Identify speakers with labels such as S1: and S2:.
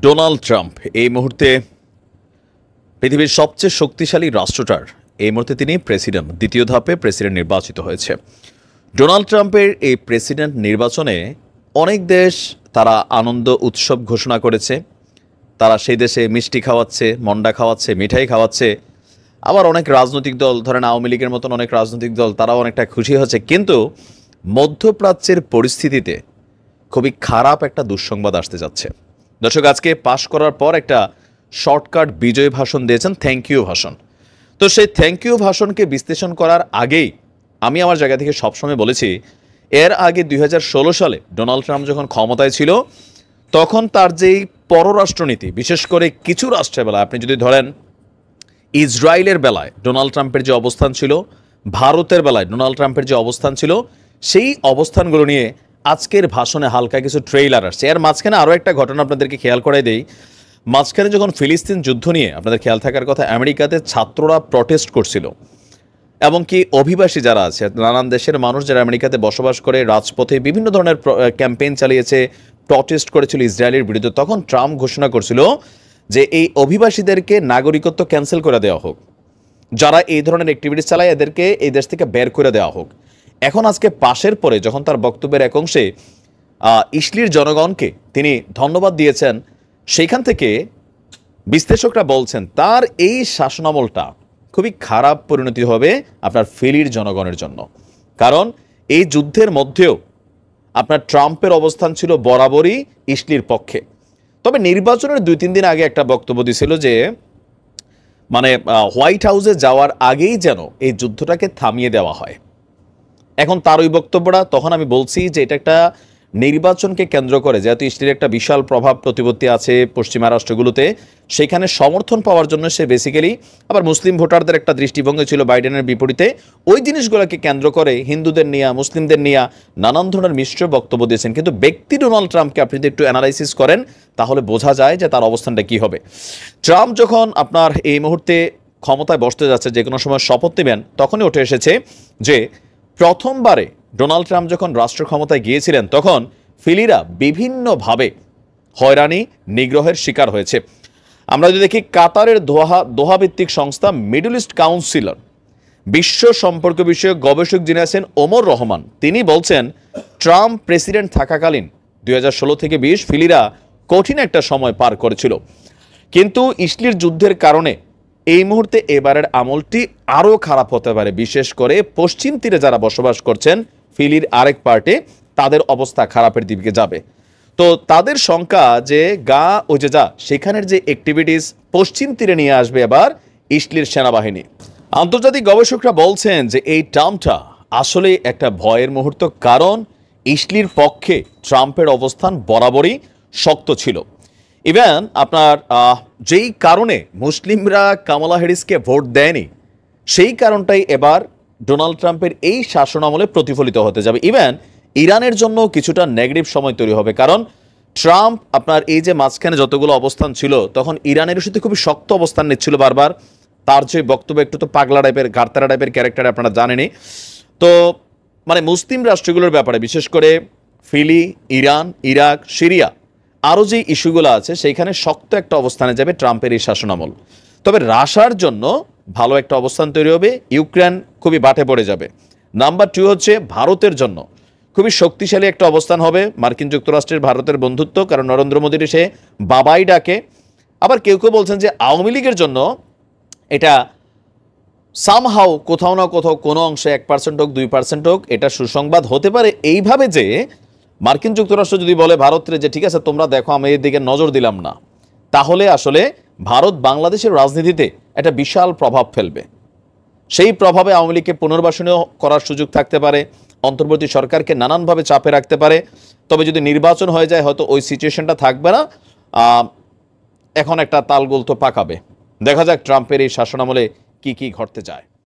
S1: Donald Trump এই মুহূর্তে পৃথিবীর সবচেয়ে শক্তিশালী রাষ্ট্রটার এই মুহূর্তে তিনি প্রেসিডেন্ট, দ্বিতীয় ধাপে প্রেসিডেন্ট নির্বাচিত হয়েছে। ডোনাল্ড ট্রাম্পের এই প্রেসিডেন্ট নির্বাচনে অনেক দেশ তারা আনন্দ উৎসব ঘোষণা করেছে। তারা সেই দেশে মিষ্টি খাওয়াচ্ছে, মন্ডা খাওয়াচ্ছে, মিঠাই খাওয়াচ্ছে। আবার অনেক রাজনৈতিক দল, ধরেন আওয়ামী লীগের মতন অনেক রাজনৈতিক দল, তারাও অনেকটা খুশি হচ্ছে। কিন্তু মধ্যপ্রাচ্যের পরিস্থিতিতে খুবই খারাপ একটা দুঃসংবাদ আসতে যাচ্ছে। দর্শক, আজকে পাশ করার পর একটা শর্টকাট বিজয় ভাষণ দিয়েছেন, থ্যাংক ইউ ভাষণ। তো সেই থ্যাংক ইউ ভাষণকে বিশ্লেষণ করার আগেই আমি আমার জায়গা থেকে সবসময় বলেছি, এর আগে 2016 সালে ডোনাল্ড ট্রাম্প যখন ক্ষমতায় ছিল তখন তার যেই পররাষ্ট্রনীতি, বিশেষ করে কিছু রাষ্ট্রের বেলায়, আপনি যদি ধরেন ইসরায়েলের বেলায় ডোনাল্ড ট্রাম্পের যে অবস্থান ছিল, ভারতের বেলায় ডোনাল্ড ট্রাম্পের যে অবস্থান ছিল, সেই অবস্থানগুলো নিয়ে আজকের ভাষণে হালকা কিছু ট্রেইলার আসছে। এর মাঝখানে আরও একটা ঘটনা আপনাদেরকে খেয়াল করাই দেই। মাঝখানে যখন ফিলিস্তিন যুদ্ধ নিয়ে আপনাদের খেয়াল থাকার কথা, আমেরিকাতে ছাত্ররা প্রটেস্ট করছিল, এবং কি অভিবাসী যারা আছে, নানান দেশের মানুষ যারা আমেরিকাতে বসবাস করে রাজপথে বিভিন্ন ধরনের ক্যাম্পেইন চালিয়েছে, প্রটেস্ট করেছিল ইসরায়েলের বিরুদ্ধে। তখন ট্রাম্প ঘোষণা করছিল যে এই অভিবাসীদেরকে নাগরিকত্ব ক্যান্সেল করে দেওয়া হোক, যারা এই ধরনের অ্যাক্টিভিটিস চালায় এদেরকে এই দেশ থেকে বের করে দেওয়া হোক। এখন আজকে পাশের পরে যখন তার বক্তব্যের এক অংশে ইসরায়েলের জনগণকে তিনি ধন্যবাদ দিয়েছেন, সেইখান থেকে বিশ্লেষকরা বলছেন তার এই শাসনামলটা খুবই খারাপ পরিণতি হবে আপনার ফিলির জনগণের জন্য। কারণ এই যুদ্ধের মধ্যেও আপনার ট্রাম্পের অবস্থান ছিল বরাবরই ইসরায়েলের পক্ষে। তবে নির্বাচনের 2-3 দিন আগে একটা বক্তব্য দিয়েছিল যে মানে হোয়াইট হাউসে যাওয়ার আগেই যেন এই যুদ্ধটাকে থামিয়ে দেওয়া হয়। এখন তার ওই বক্তব্যটা, তখন আমি বলছি যে এটা একটা নির্বাচনকে কেন্দ্র করে, যেহেতু ইসরায়েলের একটা বিশাল প্রভাব প্রতিপত্তি আছে পশ্চিমা রাষ্ট্রগুলোতে, সেখানে সমর্থন পাওয়ার জন্য সে বেসিক্যালি, আবার মুসলিম ভোটারদের একটা দৃষ্টিভঙ্গি ছিল বাইডেনের বিপরীতে, ওই জিনিসগুলোকে কেন্দ্র করে হিন্দুদের নিয়ে, মুসলিমদের নিয়ে নানান ধরনের মিশ্র বক্তব্য দিয়েছেন। কিন্তু ব্যক্তি ডোনাল্ড ট্রাম্পকে আপনি যদি একটু অ্যানালাইসিস করেন তাহলে বোঝা যায় যে তার অবস্থানটা কী হবে। ট্রাম্প যখন আপনার এই মুহূর্তে ক্ষমতায় বসতে যাচ্ছে, যে কোনো সময় শপথ নেবেন, তখনই উঠে এসেছে যে প্রথমবারে ডোনাল্ড ট্রাম্প যখন রাষ্ট্র ক্ষমতায় গিয়েছিলেন তখন ফিলিরা বিভিন্নভাবে হয়রানি, নিগ্রহের শিকার হয়েছে। আমরা যদি দেখি, কাতারের দোহা ভিত্তিক সংস্থা মিডল ইস্ট কাউন্সিলর, বিশ্ব সম্পর্ক বিষয়ক গবেষক যিনি আছেন ওমর রহমান, তিনি বলছেন ট্রাম্প প্রেসিডেন্ট থাকাকালীন 2016 থেকে 20 ফিলিরা কঠিন একটা সময় পার করেছিল। কিন্তু ইসরায়েল যুদ্ধের কারণে এই মুহূর্তে এবারের আমলটি আরও খারাপ হতে পারে। বিশেষ করে পশ্চিম তীরে যারা বসবাস করছেন ফিলির আরেক পার্টে, তাদের অবস্থা খারাপের দিকে যাবে। তো তাদের সংখ্যা যে ওই যে সেখানের যে অ্যাক্টিভিটিস পশ্চিম তীরে নিয়ে আসবে এবার ইসরায়েলের সেনাবাহিনী। আন্তর্জাতিক গবেষকরা বলছেন যে এই টার্মটা আসলে একটা ভয়ের মুহূর্ত, কারণ ইসরায়েলের পক্ষে ট্রাম্পের অবস্থান বরাবরই শক্ত ছিল। ইভেন আপনার যেই কারণে মুসলিমরা কামালা হ্যারিসকে ভোট দেয়নি, সেই কারণটাই এবার ডোনাল্ড ট্রাম্পের এই শাসনামলে প্রতিফলিত হতে যাবে। ইভেন ইরানের জন্য কিছুটা নেগেটিভ সময় তৈরি হবে, কারণ ট্রাম্প আপনার এই যে মাঝখানে যতগুলো অবস্থান ছিল তখন ইরানের সাথে খুবই শক্ত অবস্থান নিচ্ছিল বারবার। তার যে বক্তব্য একটু তো পাগলা টাইপের, গার্তারা টাইপের ক্যারেক্টার, আপনারা জানেনই। তো মানে মুসলিম রাষ্ট্রগুলোর ব্যাপারে, বিশেষ করে ফিলি, ইরান, ইরাক, সিরিয়া, আরও যে ইস্যুগুলো আছে সেইখানে শক্ত একটা অবস্থানে যাবে ট্রাম্পের এই শাসনামল। তবে রাশিয়ার জন্য ভালো একটা অবস্থান তৈরি হবে, ইউক্রেন খুবই বাটে পড়ে যাবে। নাম্বার 2 হচ্ছে ভারতের জন্য খুবই শক্তিশালী একটা অবস্থান হবে মার্কিন যুক্তরাষ্ট্রের ভারতের বন্ধুত্ব, কারণ নরেন্দ্র মোদীর সে বাবাই ডাকে। আবার কেউ কেউ বলছেন যে আওয়ামী লীগের জন্য এটা সামহাও কোথাও না কোথাও কোনো অংশে 1% হোক 2% হোক এটা সুসংবাদ হতে পারে, এইভাবে যে মার্কিন যুক্তরাষ্ট্র যদি বলে ভারতের যে ঠিক আছে তোমরা দেখো আমি এর দিকে নজর দিলাম না, তাহলে আসলে ভারত বাংলাদেশের রাজনীতিতে একটা বিশাল প্রভাব ফেলবে। সেই প্রভাবে আওয়ামী লীগকে পুনর্বাসনীয় করার সুযোগ থাকতে পারে, অন্তর্বর্তী সরকারকে নানানভাবে চাপে রাখতে পারে। তবে যদি নির্বাচন হয়ে যায় হয়তো ওই সিচুয়েশনটা থাকবে না। এখন একটা তালগোল তো পাকাবে। দেখা যাক ট্রাম্পের এই শাসনামলে কি ঘটতে যায়।